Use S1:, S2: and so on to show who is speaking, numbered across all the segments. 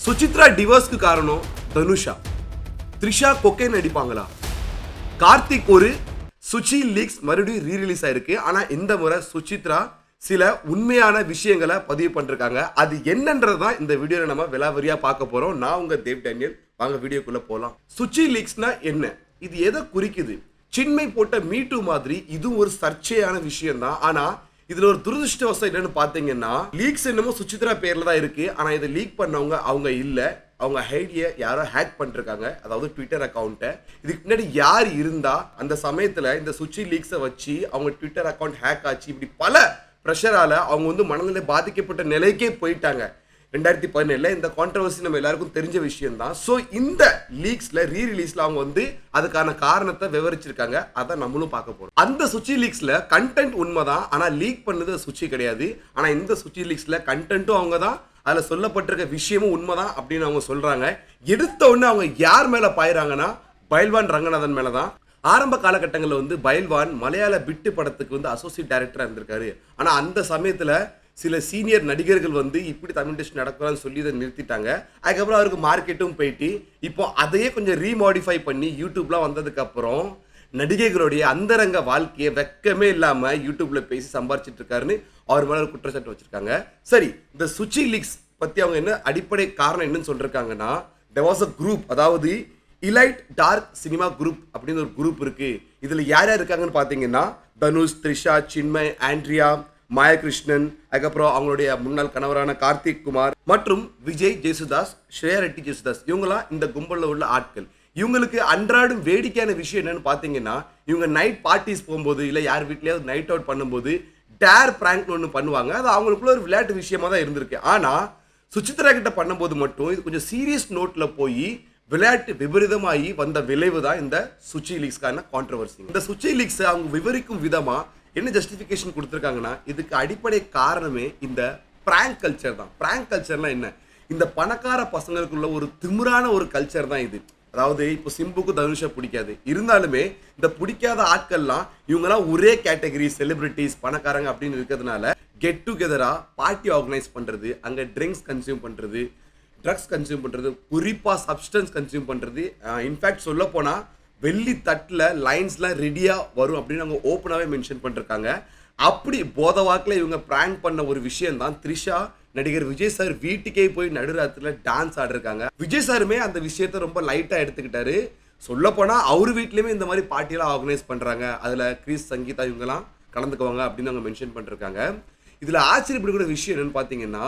S1: சுசித்ரா டிவோர்ஸ்க்கு காரணம் தனுஷா. த்ரிஷா கொக்கைன் அடிப்பாங்களா? கார்த்திக் ஒரு சுச்சி லீக்ஸ் மறுபடியும் ரீரிலீஸ் ஆயிருக்கு. ஆனா இந்த முறை சுசித்ரா சில உண்மையான விஷயங்களை பதிவு பண்ணிருக்காங்க. அது என்னன்றதான் இந்த வீடியோல நம்ம விலாவரியா பார்க்க போறோம். நான் உங்க தேவ் டேனியல். வாங்க வீடியோக்குள்ள போலாம். சுச்சி லீக்ஸ்னா என்ன? இது எதை குறிக்குது? சின்மை போட்ட மீட்டு மாதிரி இது ஒரு சர்ச்சையான விஷயம் தான். ஆனா இதுல ஒரு துரதிருஷ்டவசம் என்னன்னு பாத்தீங்கன்னா, லீக்ஸ் என்னமோ சுசித்ரா பேர்ல தான் இருக்கு. ஆனா இதை லீக் பண்ணவங்க அவங்க இல்ல. அவங்க ஐடியை யாரோ ஹேக் பண்ணிருக்காங்க, அதாவது ட்விட்டர் அக்கௌண்ட்டை. இதுக்கு முன்னாடி யார் இருந்தா அந்த சமயத்துல இந்த சுச்சி லீக்ஸை வச்சு அவங்க ட்விட்டர் அக்கௌண்ட் ஹேக் ஆச்சு, இப்படி பல ப்ரெஷரால அவங்க வந்து மனநிலை பாதிக்கப்பட்ட நிலைக்கே போயிட்டாங்க. 2017 இந்த கான்ட்ரவர்சி நம்ம எல்லாருக்கும் தெரிஞ்ச விஷயம் தான். ஸோ இந்த லீக்ஸ்ல ரீரிலீஸ்ல அவங்க வந்து அதுக்கான காரணத்தை விவரிச்சிருக்காங்க. அதை நம்மளும் பார்க்க போறோம். அந்த சுச்சி லீக்ஸ்ல கண்டென்ட் உண்மைதான், ஆனா லீக் பண்ணது சுச்சி கிடையாது. ஆனா இந்த சுச்சி லீக்ஸ்ல கண்டென்ட்டும் அவங்க தான், அதில் சொல்லப்பட்டிருக்க விஷயமும் உண்மைதான் அப்படின்னு அவங்க சொல்றாங்க. எடுத்த உடனே அவங்க யார் மேல பாயிறாங்கன்னா பைல்வான் ரங்கநாதன் மேல தான். ஆரம்ப காலகட்டங்களில் வந்து பைல்வான் மலையாள பிட்டு படத்துக்கு வந்து அசோசியேட் டைரக்டரா இருந்திருக்காரு. ஆனா அந்த சமயத்துல சில சீனியர் நடிகர்கள் வந்து இப்படி தமிழ் டெஸ்ட் நடக்கலாம்னு சொல்லி இதை நிறுத்திட்டாங்க. அதுக்கப்புறம் அவருக்கு மார்க்கெட்டும் போயிட்டு இப்போ அதையே கொஞ்சம் ரீமாடிஃபை பண்ணி யூடியூப்லாம் வந்ததுக்கு அப்புறம் நடிகைகளுடைய அந்தரங்க வாழ்க்கையை வெக்கமே இல்லாம யூடியூப்ல பேசி சம்பாரிச்சிட்டு இருக்காருன்னு அவர் மேல ஒரு குற்றச்சாட்டு வச்சிருக்காங்க. சரி, இந்த சுச்சி லீக்ஸ் பத்தி அவங்க என்ன அடிப்படை காரணம் என்னன்னு சொல்றாங்கன்னா, there was a group, அதாவது இலைட் டார்க் சினிமா குரூப் அப்படின்னு ஒரு குரூப் இருக்கு. இதுல யார் யார் இருக்காங்கன்னு பாத்தீங்கன்னா, தனுஷ், த்ரிஷா, சின்மய், ஆண்ட்ரியா, மாயகிருஷ்ணன், அதுக்கப்புறம் அவங்களுடைய முன்னாள் கணவரான கார்த்திக் குமார் மற்றும் விஜய் ஜேசுதாஸ், ஸ்ரேயா ரெட்டி ஜேசுதாஸ், இவங்களாம் இந்த கும்பலில் உள்ள ஆட்கள். இவங்களுக்கு அன்றாடும் வேடிக்கையான விஷயம் என்னன்னு பார்த்தீங்கன்னா, இவங்க நைட் பார்ட்டிஸ் போகும்போது இல்லை யார் வீட்லயாவது நைட் அவுட் பண்ணும்போது டேர் பிராங்க்னு ஒன்று பண்ணுவாங்க. அது அவங்களுக்குள்ள ஒரு விளையாட்டு விஷயமா தான் இருந்திருக்கு. ஆனால் சுசித்ரா கிட்ட பண்ணும்போது மட்டும் இது கொஞ்சம் சீரியஸ் நோட்டில் போய் விளையாட்டு விபரீதமாகி வந்த விளைவு தான் இந்த சுச்சி லீக்ஸ்க்கான கான்ட்ரவர்சி. இந்த சுச்சி லீக்ஸை அவங்க விவரிக்கும் விதமா என்ன ஜஸ்டிஃபிகேஷன் கொடுத்துருக்காங்கன்னா, இதுக்கு அடிப்படை காரணமே இந்த பிராங்க் கல்ச்சர் தான். பிராங்க் கல்ச்சர்னா என்ன? இந்த பணக்கார பசங்களுக்குள்ள ஒரு திமிரான ஒரு கல்ச்சர் தான் இது. அதாவது இப்போ சிம்புக்கு தனுஷை பிடிக்காது, இருந்தாலுமே இந்த பிடிக்காத ஆட்கள்லாம் இவங்கெல்லாம் ஒரே கேட்டகரி செலிபிரிட்டிஸ், பணக்காரங்க அப்படின்னு இருக்கிறதுனால கெட் டுகெதரா பார்ட்டி ஆர்கனைஸ் பண்றது, அங்கே ட்ரிங்க்ஸ் கன்சியூம் பண்றது, ட்ரக்ஸ் கன்சியூம் பண்றது, குறிப்பா சப்ஸ்டன்ஸ் கன்சியூம் பண்றது. இன்ஃபேக்ட் சொல்ல போனா வெள்ளி தட்டில் லைன்ஸ்லாம் ரெடியாக வரும் அப்படின்னு அவங்க ஓப்பனாகவே மென்ஷன் பண்ணிருக்காங்க. அப்படி போத வாக்கில் இவங்க பிராங்க் பண்ண ஒரு விஷயம் தான் த்ரிஷா நடிகர் விஜய் சார் வீட்டுக்கே போய் நடுராத்திரில டான்ஸ் ஆடிருக்காங்க. விஜய் சாருமே அந்த விஷயத்த ரொம்ப லைட்டாக எடுத்துக்கிட்டாரு. சொல்ல போனால் அவர் வீட்லேயுமே இந்த மாதிரி பார்ட்டியெல்லாம் ஆர்கனைஸ் பண்ணுறாங்க, அதில் கிறிஸ், சங்கீதா இவங்கெல்லாம் கலந்துக்குவாங்க அப்படின்னு அவங்க மென்ஷன் பண்ணிருக்காங்க. இதில் ஆச்சரியப்படக்கூடிய விஷயம் என்னன்னு பார்த்தீங்கன்னா,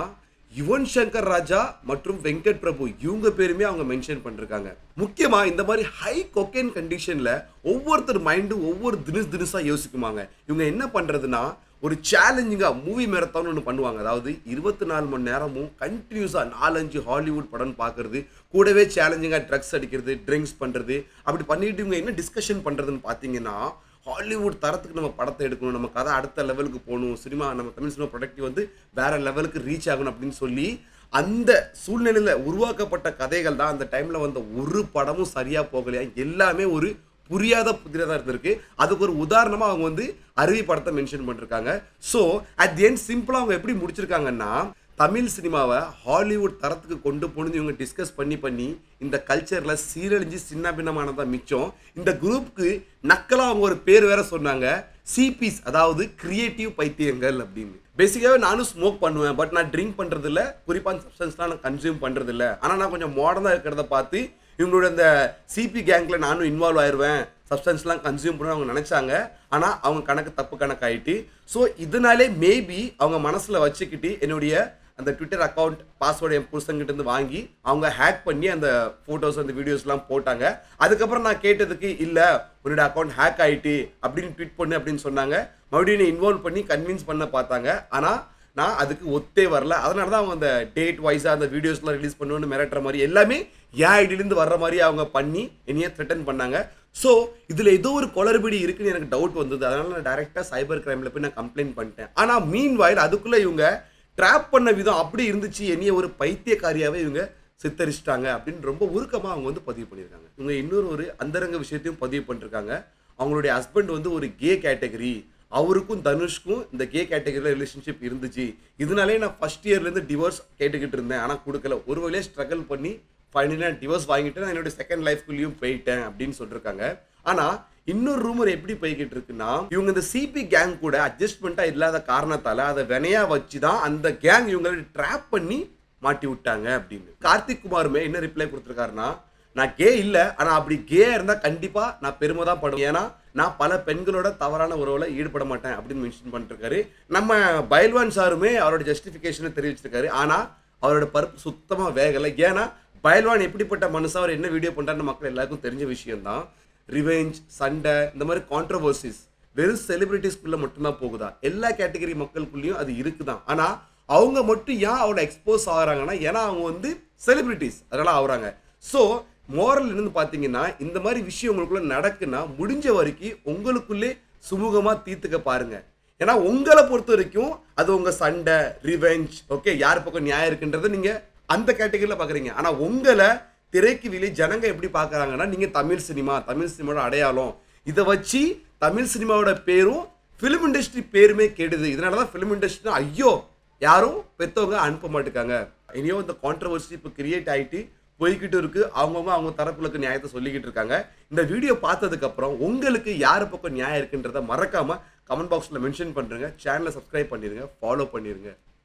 S1: யுவன் சங்கர் ராஜா மற்றும் வெங்கட் பிரபு இவங்க பேருமே அவங்க மென்ஷன் பண்ணிருக்காங்க. முக்கியமா இந்த மாதிரி ஹை கொக்கைன் கண்டிஷன்ல ஒவ்வொருத்தர் மைண்டும் ஒவ்வொரு தினசா யோசிக்குமாங்க. இவங்க என்ன பண்றதுன்னா, ஒரு சேலஞ்சிங்கா மூவி மேரத்தான் ஒன்று பண்ணுவாங்க. அதாவது 24 மணி நேரமும் கண்டினியூஸா 4-5 ஹாலிவுட் படம் பார்க்கறது, கூடவே சேலஞ்சிங்கா ட்ரக்ஸ் அடிக்கிறது, ட்ரிங்க்ஸ் பண்றது, அப்படி பண்ணிட்டு இவங்க என்ன டிஸ்கஷன் பண்றதுன்னு பார்த்தீங்கன்னா, ஹாலிவுட் தரத்துக்கு நம்ம படத்தை எடுக்கணும், நம்ம கதை அடுத்த லெவலுக்கு போகணும், சினிமா நம்ம தமிழ் சினிமா ப்ரொடக்டிவ் வந்து வேற லெவலுக்கு ரீச் ஆகணும் அப்படின்னு சொல்லி அந்த சூழ்நிலையில் உருவாக்கப்பட்ட கதைகள் தான். அந்த டைம்ல வந்த ஒரு படமும் சரியா போகலையா, எல்லாமே ஒரு புரியாத புதிரதாக இருந்திருக்கு. அதுக்கு ஒரு உதாரணமாக அவங்க வந்து அருவி படத்தை மென்ஷன் பண்ணிருக்காங்க. ஸோ அட் தி எண்ட் சிம்பிளாக அவங்க எப்படி முடிச்சிருக்காங்கன்னா, தமிழ் சினிமாவை ஹாலிவுட் தரத்துக்கு கொண்டு போகணுன்னு இவங்க டிஸ்கஸ் பண்ணி இந்த கல்ச்சரில் சீரழிஞ்சு சின்ன பின்னமானதான் மிச்சம். இந்த குரூப்புக்கு நக்கலாக அவங்க ஒரு பேர் வேற சொன்னாங்க, சிபிஸ், அதாவது கிரியேட்டிவ் பைத்தியங்கள் அப்படின்னு. பேசிக்காகவே நானும் ஸ்மோக் பண்ணுவேன், பட் நான் ட்ரிங்க் பண்ணுறது இல்லை, குறிப்பான சப்ஸ்டன்ஸ்லாம் நான் கன்சியூம் பண்ணுறது இல்லை. ஆனால் நான் கொஞ்சம் மாடர்னாக இருக்கிறத பார்த்து இவங்களோட இந்த சிபி கேங்கில் நானும் இன்வால்வ் ஆயிடுவேன், சப்ஸ்டன்ஸ்லாம் கன்சியூம் பண்ண அவங்க நினச்சாங்க. ஆனால் அவங்க கணக்கு தப்பு கணக்கு ஆகிட்டு. ஸோ இதனாலே மேபி அவங்க மனசில் வச்சுக்கிட்டு என்னுடைய அந்த ட்விட்டர் அக்கௌண்ட் பாஸ்வேர்டு என் புருஷங்கிட்டேருந்து வாங்கி அவங்க ஹேக் பண்ணி அந்த ஃபோட்டோஸ் அந்த வீடியோஸ்லாம் போட்டாங்க. அதுக்கப்புறம் நான் கேட்டதுக்கு இல்லை உன்னோட அக்கௌண்ட் ஹேக் ஆகிட்டு அப்படின்னு ட்வீட் பண்ணு அப்படின்னு சொன்னாங்க. மறுபடியும் இன்வால்வ் பண்ணி கன்வின்ஸ் பண்ண பார்த்தாங்க. ஆனால் நான் அதுக்கு ஒத்தே வரல. அதனால தான் அவங்க அந்த டேட் வைஸாக அந்த வீடியோஸ்லாம் ரிலீஸ் பண்ணுவோன்னு மிரட்டுற மாதிரி எல்லாமே என் ஐடியிலேருந்து வர்ற மாதிரி அவங்க பண்ணி என்னையே த்ரெட்டன் பண்ணாங்க. ஸோ இதில் ஏதோ ஒரு குளறுபடி இருக்குன்னு எனக்கு டவுட் வந்தது. அதனால நான் டைரெக்டாக சைபர் கிரைமில் போய் நான் கம்ப்ளைண்ட் பண்ணிட்டேன். ஆனால் மீன் வாயில் அதுக்குள்ளே இவங்க ட்ராப் பண்ண விதம் அப்படி இருந்துச்சு, என்னைய ஒரு பைத்தியக்காரியாவே இவங்க சித்தரிச்சிட்டாங்க அப்படின்னு ரொம்ப உருக்கமாக அவங்க வந்து பதிவு பண்ணியிருக்காங்க. இவங்க இன்னொரு அந்தரங்க விஷயத்தையும் பதிவு பண்ணிருக்காங்க. அவங்களுடைய ஹஸ்பண்ட் வந்து ஒரு கே கேட்டகரி, அவருக்கும் தனுஷ்க்கும் இந்த கே கேட்டகரியில் ரிலேஷன்ஷிப் இருந்துச்சு, இதனாலே நான் ஃபர்ஸ்ட் இயர்லேருந்து டிவோர்ஸ் கேட்டுக்கிட்டு இருந்தேன், ஆனால் கொடுக்கல, ஒரு வழியாக ஸ்ட்ரகிள் பண்ணி ஃபைனலி நான் டிவோர்ஸ் வாங்கிட்டு நான் என்னோட செகண்ட் லைஃப்குள்ளேயும் போயிட்டேன் அப்படின்னு சொல்லியிருக்காங்க. ஆனால் இன்னொரு ரூமர் எப்படி போய்கிட்டு இருக்குன்னா, இவங்க இந்த சிபி கேங் கூட அட்ஜஸ்ட்மெண்ட்டாக இல்லாத காரணத்தால் அதை வினையா வச்சு தான் அந்த கேங் இவங்களை ட்ராப் பண்ணி மாட்டி விட்டாங்க அப்படின்னு. கார்த்திக் குமாருமே என்ன ரிப்ளை கொடுத்துருக்காருன்னா, நான் கே இல்லை, ஆனால் அப்படி கே இருந்தால் கண்டிப்பாக நான் பெருமை தான் படுவேன், ஏன்னா நான் பல பெண்களோட தவறான உறவில் ஈடுபட மாட்டேன் அப்படின்னு மென்ஷன் பண்ணிருக்காரு. நம்ம பைல்வான் சாருமே அவரோட ஜஸ்டிஃபிகேஷனை தெரிவிச்சிருக்காரு. ஆனால் அவரோட பருப்பு சுத்தமாக வேகலை. ஏன்னா பைல்வான் எப்படிப்பட்ட மனுஷன், அவர் என்ன வீடியோ பண்ணுறாருன்னு மக்கள் எல்லாருக்கும் தெரிஞ்ச விஷயம்தான். ரிவெஞ்ச், சண்டை, இந்த மாதிரி கான்ட்ரவர்சிஸ் வெறும் செலிபிரிட்டிஸ்குள்ளே மட்டும்தான் போகுதா? எல்லா கேட்டகரி மக்களுக்குள்ளேயும் அது இருக்குதான். ஆனால் அவங்க மட்டும் ஏன் அவரோட எக்ஸ்போஸ் ஆகிறாங்கன்னா, ஏன்னா அவங்க வந்து செலிபிரிட்டிஸ், அதனால ஆகுறாங்க. ஸோ மோரல் இருந்து பார்த்தீங்கன்னா, இந்த மாதிரி விஷயம் உங்களுக்குள்ள நடக்குன்னா முடிஞ்ச வரைக்கும் உங்களுக்குள்ளே சுமூகமாக தீர்த்துக்க பாருங்க. ஏன்னா உங்களை பொறுத்த வரைக்கும் அது உங்கள் சண்டை, ரிவெஞ்ச், ஓகே, யார் பக்கம் நியாயம் இருக்குன்றதை நீங்கள் அந்த கேட்டகரியில் பார்க்குறீங்க. ஆனால் உங்களை திரைக்கு வெளியே ஜனங்க எப்படி பார்க்குறாங்கன்னா, நீங்கள் தமிழ் சினிமாவோட அடையாளம், இதை வச்சு தமிழ் சினிமாவோட பேரும் ஃபிலிம் இண்டஸ்ட்ரி பேருமே கெடுது. இதனால தான் ஃபிலிம் இண்டஸ்ட்ரி ஐயோ யாரும் பெற்றவங்க அனுப்ப மாட்டேங்காங்க. இனியோ இந்த கான்ட்ரவர்சி இப்போ கிரியேட் ஆகிட்டு போய்கிட்டு இருக்கு. அவங்கவுங்க அவங்க தரப்புகளுக்கு நியாயத்தை சொல்லிக்கிட்டு இருக்காங்க. இந்த வீடியோ பார்த்ததுக்கு அப்புறம் உங்களுக்கு யார் பக்கம் நியாயம் இருக்குன்றத மறக்காம கமெண்ட் பாக்ஸ்ல மென்ஷன் பண்றீங்க. சேனலை சப்ஸ்கிரைப் பண்ணிருங்க, ஃபாலோ பண்ணிருங்க.